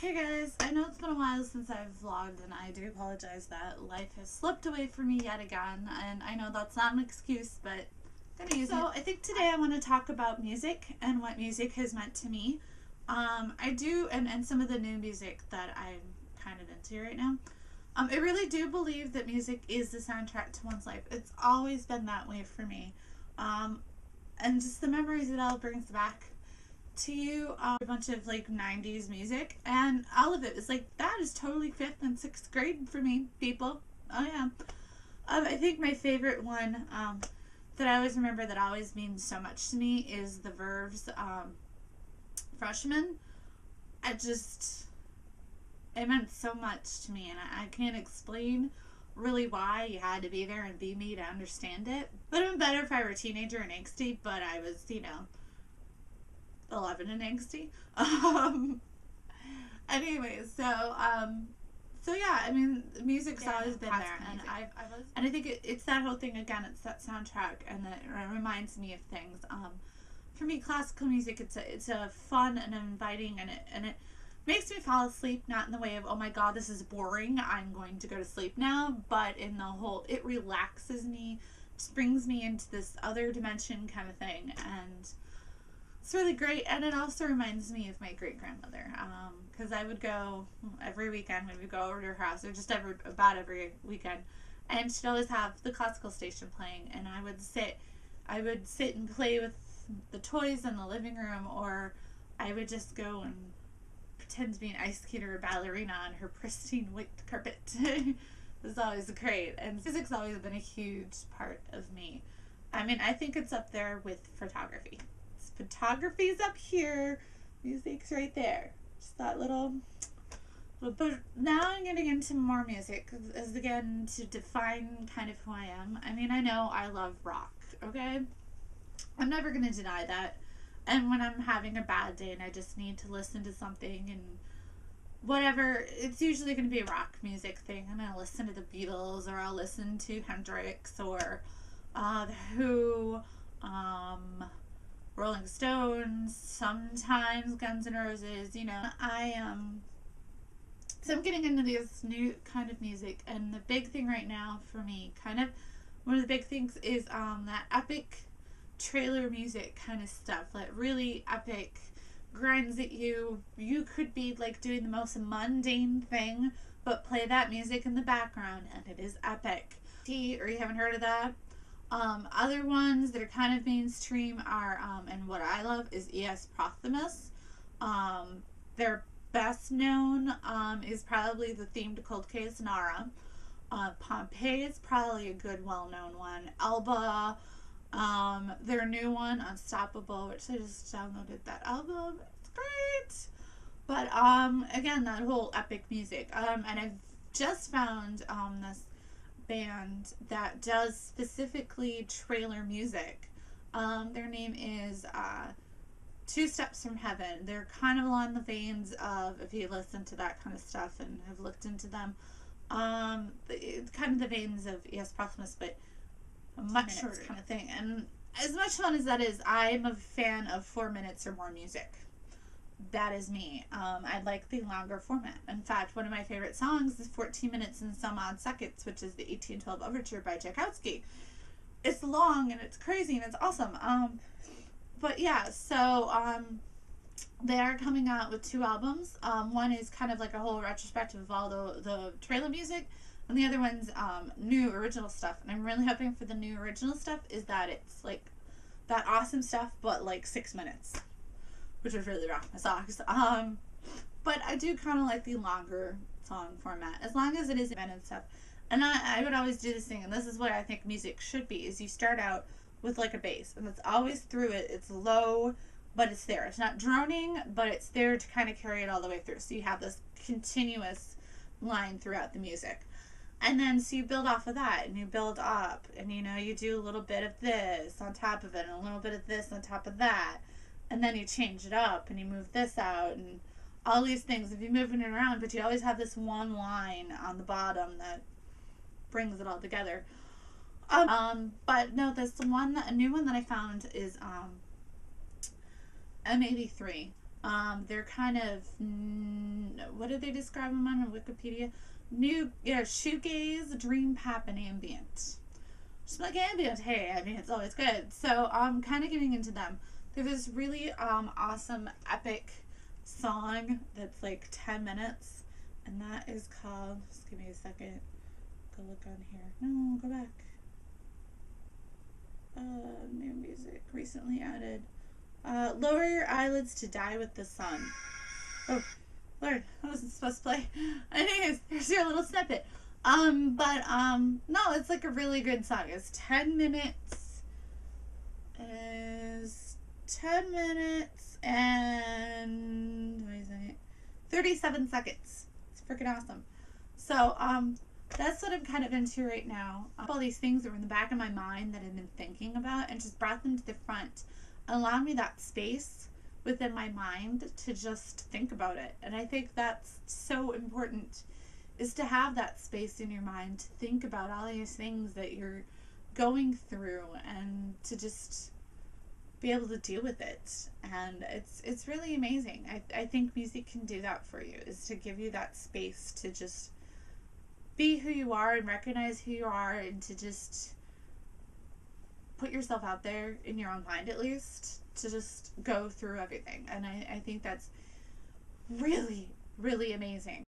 Hey guys, I know it's been a while since I've vlogged and I do apologize that life has slipped away from me yet again, and I know that's not an excuse, but I'm gonna use it. So I think today I want to talk about music and what music has meant to me. I do, and some of the new music that I'm kind of into right now. I really do believe that music is the soundtrack to one's life. It's always been that way for me. And just the memories it all brings back to you, a bunch of like 90s music, and all of it is like, that is totally 5th and 6th grade for me, people. Oh yeah. I think my favorite one that I always remember that always means so much to me is the Verve's Freshman. It meant so much to me, and I can't explain really why you had to be there and be me to understand it. Would have been better if I were a teenager and angsty, but I was, 11 and angsty. Anyways, so yeah, I mean, music's always been there, and I think it's that whole thing again. It's that soundtrack, and it reminds me of things. For me, classical music, it's a fun and inviting, and it makes me fall asleep, not in the way of, oh my god, this is boring, I'm going to go to sleep now, but in the whole, it relaxes me, just brings me into this other dimension kind of thing, and it's really great. And it also reminds me of my great-grandmother, because I would go every weekend. We would go over to her house, or just about every weekend, and she'd always have the classical station playing, and I would sit and play with the toys in the living room, or I would just go and pretend to be an ice skate or a ballerina on her pristine white carpet. It was always great, and music's always been a huge part of me. I mean, I think it's up there with photography. Photography's up here, music's right there. Just that little. But now I'm getting into more music, as again, to define kind of who I am. I mean, I know I love rock, okay? I'm never going to deny that. And when I'm having a bad day and I just need to listen to something and whatever, it's usually going to be a rock music thing. I'm going to listen to the Beatles, or I'll listen to Hendrix, or The Who, Rolling Stones, sometimes Guns N' Roses, so I'm getting into this new kind of music, and the big thing right now for me, kind of one of the big things, is that epic trailer music kind of stuff, like really epic, grinds at you. You could be like doing the most mundane thing, but play that music in the background and it is epic. Or you haven't heard of that? Other ones that are kind of mainstream are, and what I love is E.S. Prothemus. Their best known is probably the theme to Cold Case Nara. Pompeii is probably a good, well-known one. Elba, their new one, Unstoppable, which I just downloaded that album. It's great. But again, that whole epic music. And I've just found this band that does specifically trailer music. Their name is Two Steps from Heaven. They're kind of along the veins of, if you listen to that kind of stuff and have looked into them, kind of the veins of E.S. Prothemus, but a much shorter kind of thing. And as much fun as that is, I'm a fan of 4 minutes or more music. That is me. I like the longer format. In fact, one of my favorite songs is 14 minutes and some odd seconds, which is the 1812 Overture by Tchaikovsky. It's long and it's crazy and it's awesome. But yeah, so they are coming out with 2 albums. One is kind of like a whole retrospective of all the trailer music, and the other one's new original stuff. And I'm really hoping for the new original stuff is that it's like that awesome stuff, but like 6 minutes, which would really rock my socks. But I do kind of like the longer song format, as long as it is invented stuff. And I would always do this thing, and this is what I think music should be, is you start out with like a bass, and it's always through it. It's low, but it's there. It's not droning, but it's there to kind of carry it all the way through. So you have this continuous line throughout the music. And then, so you build off of that, and you build up, and you do a little bit of this on top of it, and a little bit of this on top of that. And then you change it up, and you move this out, and all these things. If you're moving it around, but you always have this one line on the bottom that brings it all together. But no, a new one that I found is M83. They're kind of, what do they describe them on Wikipedia? New, yeah, shoegaze, dream pop, and ambient. Just like ambient, hey, I mean, it's always good. So I'm kind of getting into them. There's this really awesome, epic song that's like 10 minutes, and that is called, just give me a second, go look on here. No, go back. New music, recently added. Lower your eyelids to die with the sun. Oh, Lord, I wasn't supposed to play. Anyways, here's your little snippet. No, it's like a really good song. It's 10 minutes. Is 10 minutes and, wait a second, 37 seconds. It's freaking awesome. So, that's what I'm kind of into right now. All these things that were in the back of my mind that I've been thinking about, and just brought them to the front, allowing me that space within my mind to just think about it. And I think that's so important, is to have that space in your mind to think about all these things that you're going through, and to just be able to deal with it. And it's really amazing. I think music can do that for you, is to give you that space to just be who you are and recognize who you are, and to just put yourself out there in your own mind, at least, to just go through everything. And I think that's really, really amazing.